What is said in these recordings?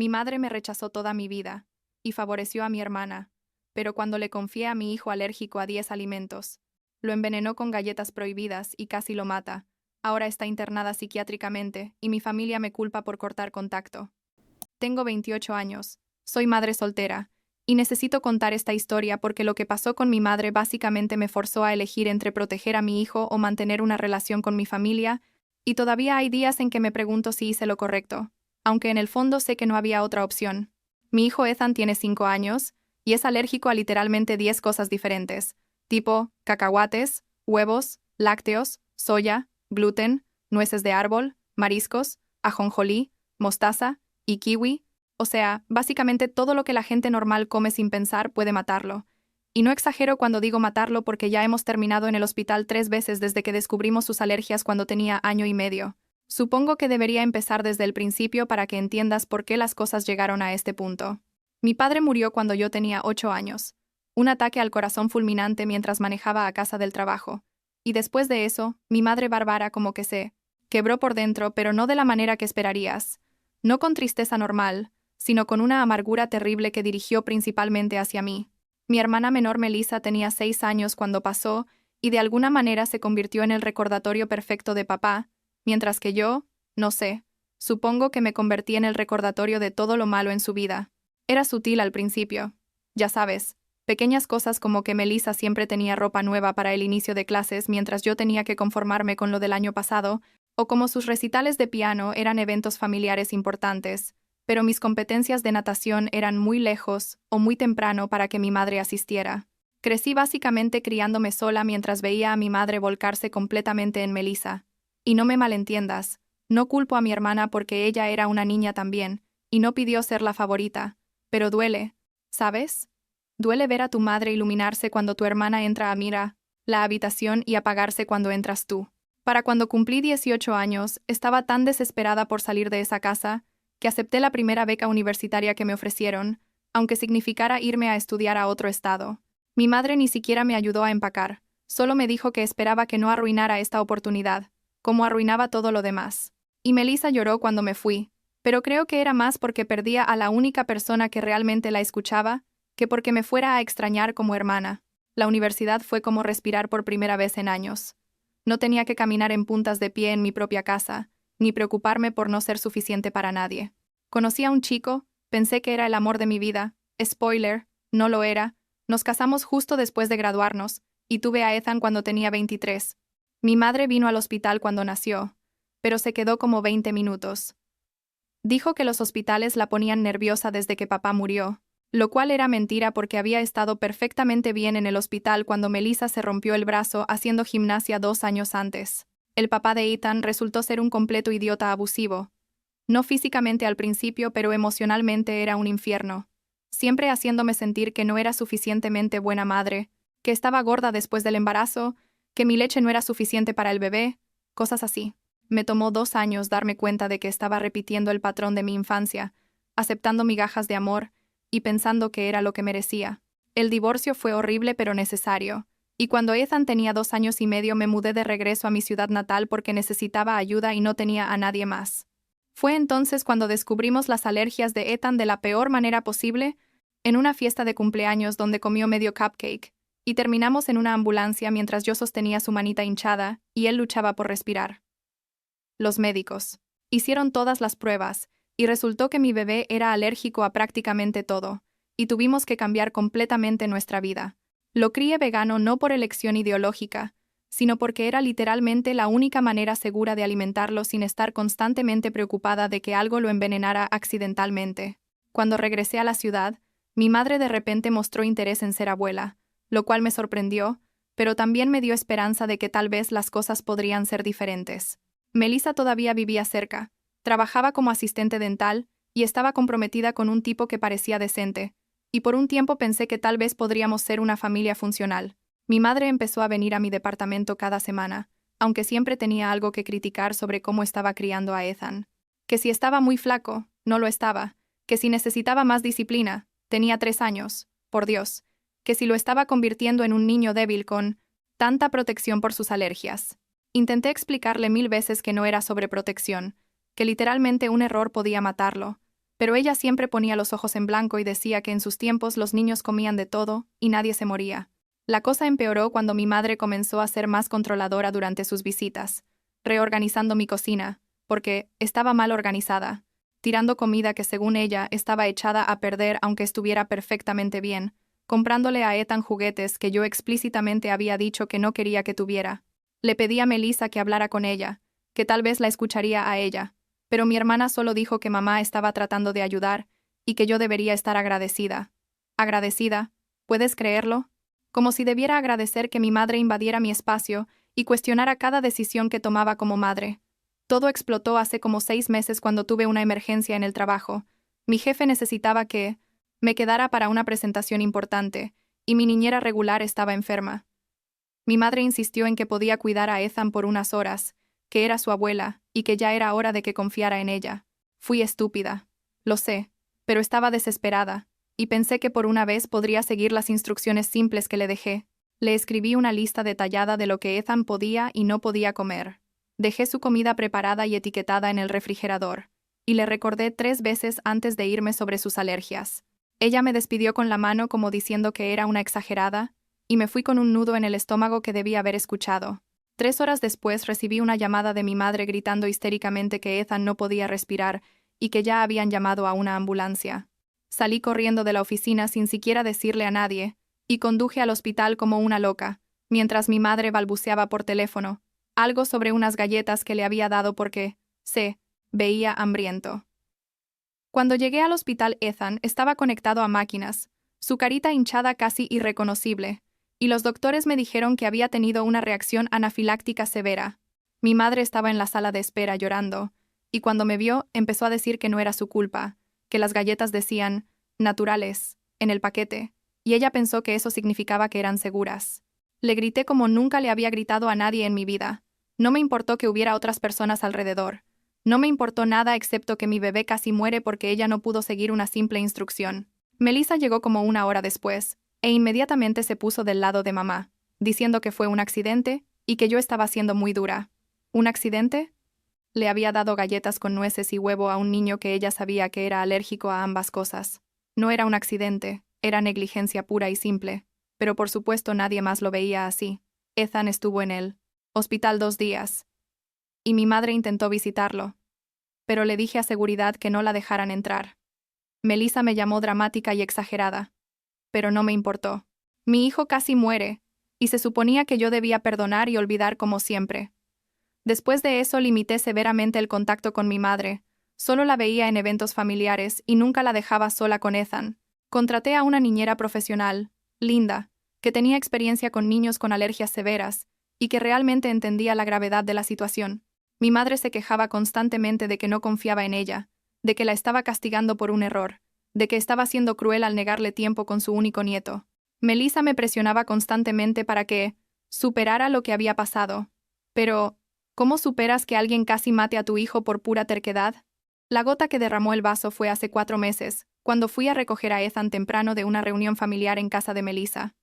Mi madre me rechazó toda mi vida y favoreció a mi hermana, pero cuando le confié a mi hijo alérgico a 10 alimentos, lo envenenó con galletas prohibidas y casi lo mata. Ahora está internada psiquiátricamente y mi familia me culpa por cortar contacto. Tengo 28 años, soy madre soltera, y necesito contar esta historia porque lo que pasó con mi madre básicamente me forzó a elegir entre proteger a mi hijo o mantener una relación con mi familia, y todavía hay días en que me pregunto si hice lo correcto, aunque en el fondo sé que no había otra opción. Mi hijo Ethan tiene 5 años, y es alérgico a literalmente 10 cosas diferentes, tipo cacahuates, huevos, lácteos, soya, gluten, nueces de árbol, mariscos, ajonjolí, mostaza y kiwi. O sea, básicamente todo lo que la gente normal come sin pensar puede matarlo. Y no exagero cuando digo matarlo porque ya hemos terminado en el hospital 3 veces desde que descubrimos sus alergias cuando tenía año y medio. Supongo que debería empezar desde el principio para que entiendas por qué las cosas llegaron a este punto. Mi padre murió cuando yo tenía 8 años. Un ataque al corazón fulminante mientras manejaba a casa del trabajo. Y después de eso, mi madre Bárbara como que se quebró por dentro, pero no de la manera que esperarías. No con tristeza normal, sino con una amargura terrible que dirigió principalmente hacia mí. Mi hermana menor Melissa tenía 6 años cuando pasó, y de alguna manera se convirtió en el recordatorio perfecto de papá, mientras que yo, no sé, supongo que me convertí en el recordatorio de todo lo malo en su vida. Era sutil al principio. Ya sabes, pequeñas cosas como que Melissa siempre tenía ropa nueva para el inicio de clases mientras yo tenía que conformarme con lo del año pasado, o como sus recitales de piano eran eventos familiares importantes, pero mis competencias de natación eran muy lejos o muy temprano para que mi madre asistiera. Crecí básicamente criándome sola mientras veía a mi madre volcarse completamente en Melissa. Y no me malentiendas, no culpo a mi hermana porque ella era una niña también, y no pidió ser la favorita, pero duele, ¿sabes? Duele ver a tu madre iluminarse cuando tu hermana entra a la habitación y apagarse cuando entras tú. Para cuando cumplí 18 años, estaba tan desesperada por salir de esa casa, que acepté la primera beca universitaria que me ofrecieron, aunque significara irme a estudiar a otro estado. Mi madre ni siquiera me ayudó a empacar, solo me dijo que esperaba que no arruinara esta oportunidad, como arruinaba todo lo demás. Y Melissa lloró cuando me fui, pero creo que era más porque perdía a la única persona que realmente la escuchaba, que porque me fuera a extrañar como hermana. La universidad fue como respirar por primera vez en años. No tenía que caminar en puntas de pie en mi propia casa, ni preocuparme por no ser suficiente para nadie. Conocí a un chico, pensé que era el amor de mi vida. Spoiler, no lo era. Nos casamos justo después de graduarnos, y tuve a Ethan cuando tenía 23. Mi madre vino al hospital cuando nació, pero se quedó como 20 minutos. Dijo que los hospitales la ponían nerviosa desde que papá murió, lo cual era mentira porque había estado perfectamente bien en el hospital cuando Melissa se rompió el brazo haciendo gimnasia 2 años antes. El papá de Ethan resultó ser un completo idiota abusivo. No físicamente al principio, pero emocionalmente era un infierno. Siempre haciéndome sentir que no era suficientemente buena madre, que estaba gorda después del embarazo, que mi leche no era suficiente para el bebé, cosas así. Me tomó 2 años darme cuenta de que estaba repitiendo el patrón de mi infancia, aceptando migajas de amor y pensando que era lo que merecía. El divorcio fue horrible pero necesario, y cuando Ethan tenía 2 años y medio me mudé de regreso a mi ciudad natal porque necesitaba ayuda y no tenía a nadie más. Fue entonces cuando descubrimos las alergias de Ethan de la peor manera posible, en una fiesta de cumpleaños donde comió medio cupcake, y terminamos en una ambulancia mientras yo sostenía su manita hinchada y él luchaba por respirar. Los médicos hicieron todas las pruebas, y resultó que mi bebé era alérgico a prácticamente todo, y tuvimos que cambiar completamente nuestra vida. Lo crié vegano no por elección ideológica, sino porque era literalmente la única manera segura de alimentarlo sin estar constantemente preocupada de que algo lo envenenara accidentalmente. Cuando regresé a la ciudad, mi madre de repente mostró interés en ser abuela, lo cual me sorprendió, pero también me dio esperanza de que tal vez las cosas podrían ser diferentes. Melissa todavía vivía cerca, trabajaba como asistente dental y estaba comprometida con un tipo que parecía decente, y por un tiempo pensé que tal vez podríamos ser una familia funcional. Mi madre empezó a venir a mi departamento cada semana, aunque siempre tenía algo que criticar sobre cómo estaba criando a Ethan. Que si estaba muy flaco, no lo estaba, que si necesitaba más disciplina, tenía 3 años, por Dios, que si lo estaba convirtiendo en un niño débil con tanta protección por sus alergias. Intenté explicarle 1000 veces que no era sobreprotección, que literalmente un error podía matarlo, Pero ella siempre ponía los ojos en blanco y decía que en sus tiempos los niños comían de todo y nadie se moría. La cosa empeoró cuando mi madre comenzó a ser más controladora durante sus visitas, reorganizando mi cocina, porque estaba mal organizada, tirando comida que según ella estaba echada a perder aunque estuviera perfectamente bien, comprándole a Ethan juguetes que yo explícitamente había dicho que no quería que tuviera. Le pedí a Melissa que hablara con ella, que tal vez la escucharía a ella, pero mi hermana solo dijo que mamá estaba tratando de ayudar y que yo debería estar agradecida. ¿Agradecida? ¿Puedes creerlo? Como si debiera agradecer que mi madre invadiera mi espacio y cuestionara cada decisión que tomaba como madre. Todo explotó hace como 6 meses cuando tuve una emergencia en el trabajo. Mi jefe necesitaba que me quedara para una presentación importante, y mi niñera regular estaba enferma. Mi madre insistió en que podía cuidar a Ethan por unas horas, que era su abuela, y que ya era hora de que confiara en ella. Fui estúpida. Lo sé, pero estaba desesperada, y pensé que por una vez podría seguir las instrucciones simples que le dejé. Le escribí una lista detallada de lo que Ethan podía y no podía comer. Dejé su comida preparada y etiquetada en el refrigerador, y le recordé 3 veces antes de irme sobre sus alergias. Ella me despidió con la mano como diciendo que era una exagerada, y me fui con un nudo en el estómago que debía haber escuchado. 3 horas después recibí una llamada de mi madre gritando histéricamente que Ethan no podía respirar y que ya habían llamado a una ambulancia. Salí corriendo de la oficina sin siquiera decirle a nadie, y conduje al hospital como una loca, mientras mi madre balbuceaba por teléfono, algo sobre unas galletas que le había dado porque, veía hambriento. Cuando llegué al hospital, Ethan estaba conectado a máquinas, su carita hinchada casi irreconocible, y los doctores me dijeron que había tenido una reacción anafiláctica severa. Mi madre estaba en la sala de espera llorando, y cuando me vio empezó a decir que no era su culpa, que las galletas decían «naturales» en el paquete, y ella pensó que eso significaba que eran seguras. Le grité como nunca le había gritado a nadie en mi vida. No me importó que hubiera otras personas alrededor. No me importó nada excepto que mi bebé casi muere porque ella no pudo seguir una simple instrucción. Melissa llegó como una hora después, e inmediatamente se puso del lado de mamá, diciendo que fue un accidente y que yo estaba siendo muy dura. ¿Un accidente? Le había dado galletas con nueces y huevo a un niño que ella sabía que era alérgico a ambas cosas. No era un accidente, era negligencia pura y simple. Pero por supuesto nadie más lo veía así. Ethan estuvo en el hospital 2 días. Y mi madre intentó visitarlo. Pero le dije a seguridad que no la dejaran entrar. Melissa me llamó dramática y exagerada. Pero no me importó. Mi hijo casi muere, y se suponía que yo debía perdonar y olvidar como siempre. Después de eso limité severamente el contacto con mi madre. Solo la veía en eventos familiares y nunca la dejaba sola con Ethan. Contraté a una niñera profesional, Linda, que tenía experiencia con niños con alergias severas y que realmente entendía la gravedad de la situación. Mi madre se quejaba constantemente de que no confiaba en ella, de que la estaba castigando por un error, de que estaba siendo cruel al negarle tiempo con su único nieto. Melissa me presionaba constantemente para que superara lo que había pasado. Pero, ¿cómo superas que alguien casi mate a tu hijo por pura terquedad? La gota que derramó el vaso fue hace 4 meses, cuando fui a recoger a Ethan temprano de una reunión familiar en casa de Melissa.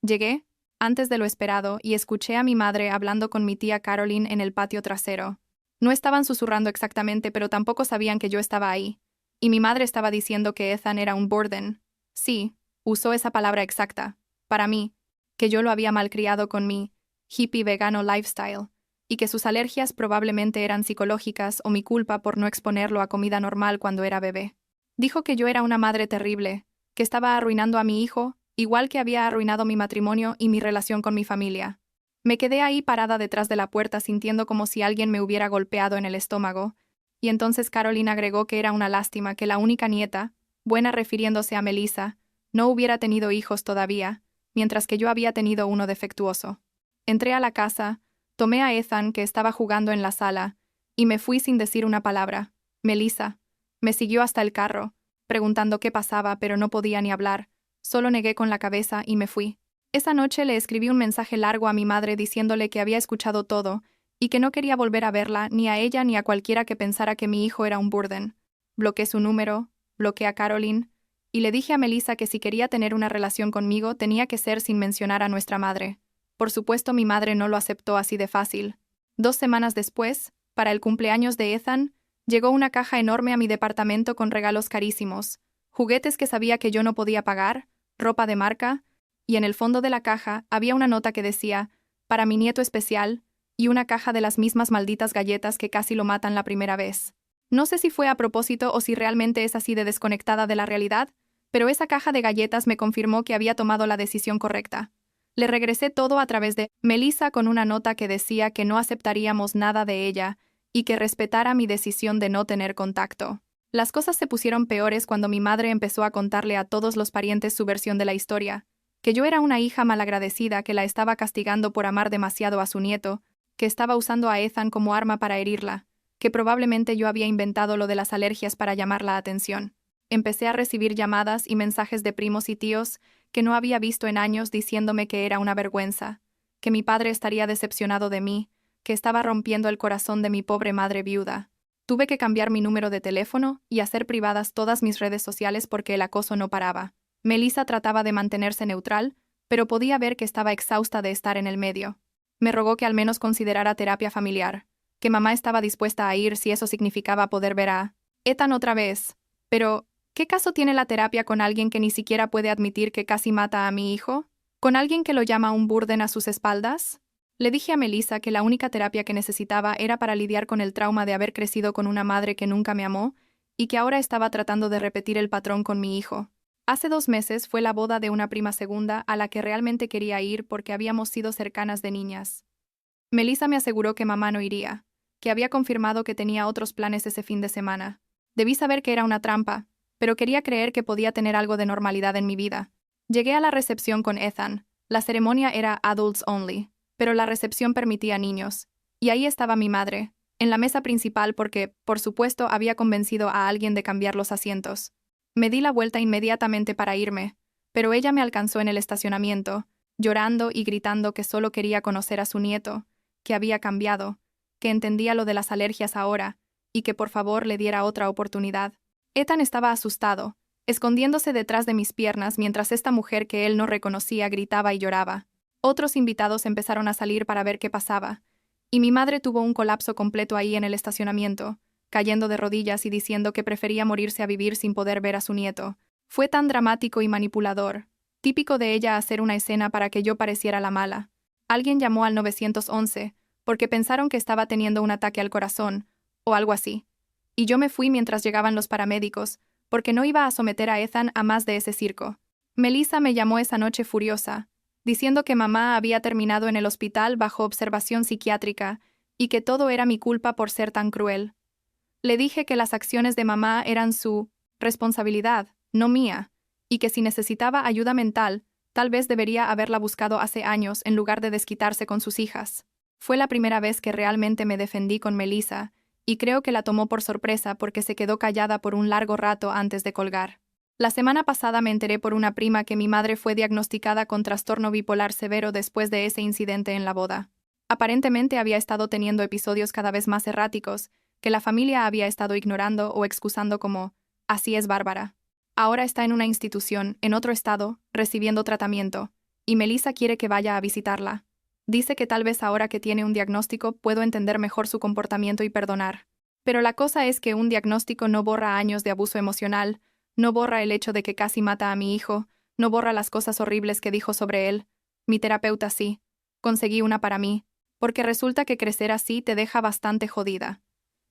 Llegué, antes de lo esperado, y escuché a mi madre hablando con mi tía Caroline en el patio trasero. No estaban susurrando exactamente, pero tampoco sabían que yo estaba ahí. Y mi madre estaba diciendo que Ethan era un burden. Sí, usó esa palabra exacta. Para mí, que yo lo había malcriado con mi hippie vegano lifestyle, y que sus alergias probablemente eran psicológicas o mi culpa por no exponerlo a comida normal cuando era bebé. Dijo que yo era una madre terrible, que estaba arruinando a mi hijo, igual que había arruinado mi matrimonio y mi relación con mi familia. Me quedé ahí parada detrás de la puerta sintiendo como si alguien me hubiera golpeado en el estómago, y entonces Caroline agregó que era una lástima que la única nieta, buena refiriéndose a Melissa, no hubiera tenido hijos todavía, mientras que yo había tenido uno defectuoso. Entré a la casa, tomé a Ethan, que estaba jugando en la sala, y me fui sin decir una palabra. Melissa me siguió hasta el carro, preguntando qué pasaba, pero no podía ni hablar. Solo negué con la cabeza y me fui. Esa noche le escribí un mensaje largo a mi madre diciéndole que había escuchado todo y que no quería volver a verla ni a ella ni a cualquiera que pensara que mi hijo era un burden. Bloqueé su número, bloqueé a Caroline, y le dije a Melissa que si quería tener una relación conmigo tenía que ser sin mencionar a nuestra madre. Por supuesto, mi madre no lo aceptó así de fácil. 2 semanas después, para el cumpleaños de Ethan, Llegó una caja enorme a mi departamento con regalos carísimos, juguetes que sabía que yo no podía pagar, ropa de marca, y en el fondo de la caja había una nota que decía, para mi nieto especial, y una caja de las mismas malditas galletas que casi lo matan la primera vez. No sé si fue a propósito o si realmente es así de desconectada de la realidad, pero esa caja de galletas me confirmó que había tomado la decisión correcta. Le regresé todo a través de Melissa con una nota que decía que no aceptaríamos nada de ella y que respetara mi decisión de no tener contacto. Las cosas se pusieron peores cuando mi madre empezó a contarle a todos los parientes su versión de la historia, que yo era una hija malagradecida que la estaba castigando por amar demasiado a su nieto, que estaba usando a Ethan como arma para herirla, que probablemente yo había inventado lo de las alergias para llamar la atención. Empecé a recibir llamadas y mensajes de primos y tíos que no había visto en años diciéndome que era una vergüenza, que mi padre estaría decepcionado de mí, que estaba rompiendo el corazón de mi pobre madre viuda. Tuve que cambiar mi número de teléfono y hacer privadas todas mis redes sociales porque el acoso no paraba. Melissa trataba de mantenerse neutral, pero podía ver que estaba exhausta de estar en el medio. Me rogó que al menos considerara terapia familiar, que mamá estaba dispuesta a ir si eso significaba poder ver a Ethan otra vez. Pero, ¿qué caso tiene la terapia con alguien que ni siquiera puede admitir que casi mata a mi hijo? ¿Con alguien que lo llama un burden a sus espaldas? Le dije a Melissa que la única terapia que necesitaba era para lidiar con el trauma de haber crecido con una madre que nunca me amó y que ahora estaba tratando de repetir el patrón con mi hijo. Hace 2 meses fue la boda de una prima segunda a la que realmente quería ir porque habíamos sido cercanas de niñas. Melissa me aseguró que mamá no iría, que había confirmado que tenía otros planes ese fin de semana. Debí saber que era una trampa, pero quería creer que podía tener algo de normalidad en mi vida. Llegué a la recepción con Ethan. La ceremonia era adults only, pero la recepción permitía niños. Y ahí estaba mi madre, en la mesa principal porque, por supuesto, había convencido a alguien de cambiar los asientos. Me di la vuelta inmediatamente para irme, pero ella me alcanzó en el estacionamiento, llorando y gritando que solo quería conocer a su nieto, que había cambiado, que entendía lo de las alergias ahora, y que por favor le diera otra oportunidad. Ethan estaba asustado, escondiéndose detrás de mis piernas mientras esta mujer que él no reconocía gritaba y lloraba. Otros invitados empezaron a salir para ver qué pasaba, y mi madre tuvo un colapso completo ahí en el estacionamiento, cayendo de rodillas y diciendo que prefería morirse a vivir sin poder ver a su nieto. Fue tan dramático y manipulador, típico de ella hacer una escena para que yo pareciera la mala. Alguien llamó al 911, porque pensaron que estaba teniendo un ataque al corazón, o algo así. Y yo me fui mientras llegaban los paramédicos, porque no iba a someter a Ethan a más de ese circo. Melissa me llamó esa noche furiosa, diciendo que mamá había terminado en el hospital bajo observación psiquiátrica y que todo era mi culpa por ser tan cruel. Le dije que las acciones de mamá eran su responsabilidad, no mía, y que si necesitaba ayuda mental, tal vez debería haberla buscado hace años en lugar de desquitarse con sus hijas. Fue la primera vez que realmente me defendí con Melissa, y creo que la tomó por sorpresa porque se quedó callada por un largo rato antes de colgar. La semana pasada me enteré por una prima que mi madre fue diagnosticada con trastorno bipolar severo después de ese incidente en la boda. Aparentemente había estado teniendo episodios cada vez más erráticos, que la familia había estado ignorando o excusando como, así es Bárbara. Ahora está en una institución, en otro estado, recibiendo tratamiento, y Melissa quiere que vaya a visitarla. Dice que tal vez ahora que tiene un diagnóstico puedo entender mejor su comportamiento y perdonar. Pero la cosa es que un diagnóstico no borra años de abuso emocional, no borra el hecho de que casi mata a mi hijo, no borra las cosas horribles que dijo sobre él. Mi terapeuta sí. Conseguí una para mí, porque resulta que crecer así te deja bastante jodida.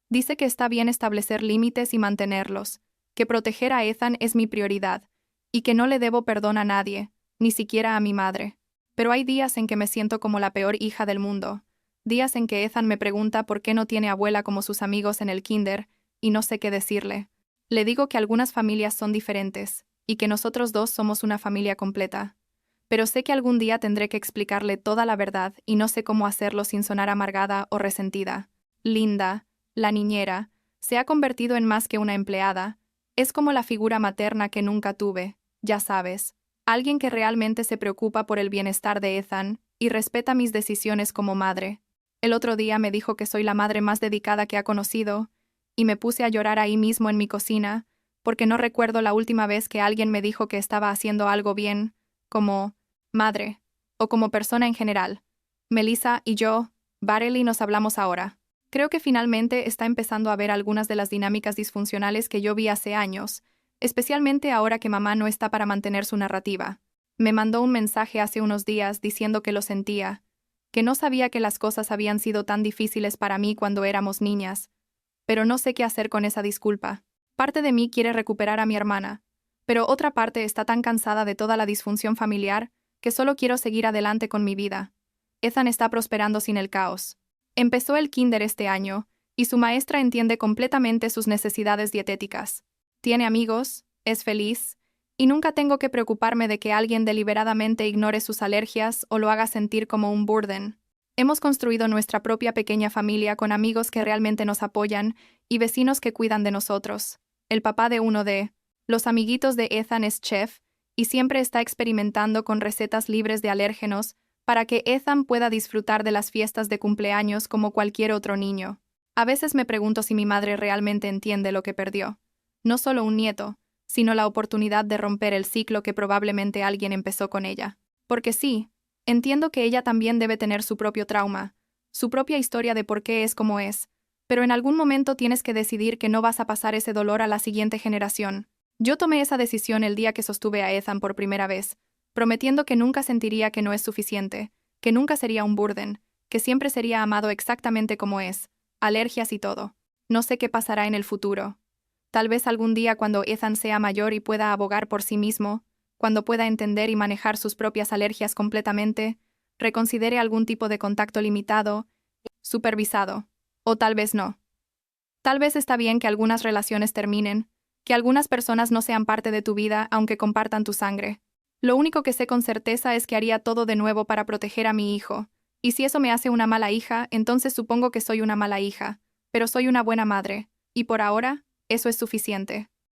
Dice que está bien establecer límites y mantenerlos, que proteger a Ethan es mi prioridad, y que no le debo perdón a nadie, ni siquiera a mi madre. Pero hay días en que me siento como la peor hija del mundo, días en que Ethan me pregunta por qué no tiene abuela como sus amigos en el kinder, y no sé qué decirle. Le digo que algunas familias son diferentes, y que nosotros dos somos una familia completa. Pero sé que algún día tendré que explicarle toda la verdad y no sé cómo hacerlo sin sonar amargada o resentida. Linda, la niñera, se ha convertido en más que una empleada. Es como la figura materna que nunca tuve, ya sabes. Alguien que realmente se preocupa por el bienestar de Ethan y respeta mis decisiones como madre. El otro día me dijo que soy la madre más dedicada que ha conocido, y me puse a llorar ahí mismo en mi cocina, porque no recuerdo la última vez que alguien me dijo que estaba haciendo algo bien, como madre, o como persona en general. Melissa y yo, Barely, nos hablamos ahora. Creo que finalmente está empezando a ver algunas de las dinámicas disfuncionales que yo vi hace años, especialmente ahora que mamá no está para mantener su narrativa. Me mandó un mensaje hace unos días diciendo que lo sentía, que no sabía que las cosas habían sido tan difíciles para mí cuando éramos niñas, pero no sé qué hacer con esa disculpa. Parte de mí quiere recuperar a mi hermana, pero otra parte está tan cansada de toda la disfunción familiar que solo quiero seguir adelante con mi vida. Ethan está prosperando sin el caos. Empezó el kinder este año, y su maestra entiende completamente sus necesidades dietéticas. Tiene amigos, es feliz, y nunca tengo que preocuparme de que alguien deliberadamente ignore sus alergias o lo haga sentir como un burden. Hemos construido nuestra propia pequeña familia con amigos que realmente nos apoyan y vecinos que cuidan de nosotros. El papá de uno de los amiguitos de Ethan es chef y siempre está experimentando con recetas libres de alérgenos para que Ethan pueda disfrutar de las fiestas de cumpleaños como cualquier otro niño. A veces me pregunto si mi madre realmente entiende lo que perdió. No solo un nieto, sino la oportunidad de romper el ciclo que probablemente alguien empezó con ella. Porque sí, entiendo que ella también debe tener su propio trauma, su propia historia de por qué es como es, pero en algún momento tienes que decidir que no vas a pasar ese dolor a la siguiente generación. Yo tomé esa decisión el día que sostuve a Ethan por primera vez, prometiendo que nunca sentiría que no es suficiente, que nunca sería un burden, que siempre sería amado exactamente como es, alergias y todo. No sé qué pasará en el futuro. Tal vez algún día cuando Ethan sea mayor y pueda abogar por sí mismo, cuando pueda entender y manejar sus propias alergias completamente, reconsidere algún tipo de contacto limitado, supervisado. O tal vez no. Tal vez está bien que algunas relaciones terminen, que algunas personas no sean parte de tu vida aunque compartan tu sangre. Lo único que sé con certeza es que haría todo de nuevo para proteger a mi hijo, y si eso me hace una mala hija, entonces supongo que soy una mala hija, pero soy una buena madre, y por ahora, eso es suficiente.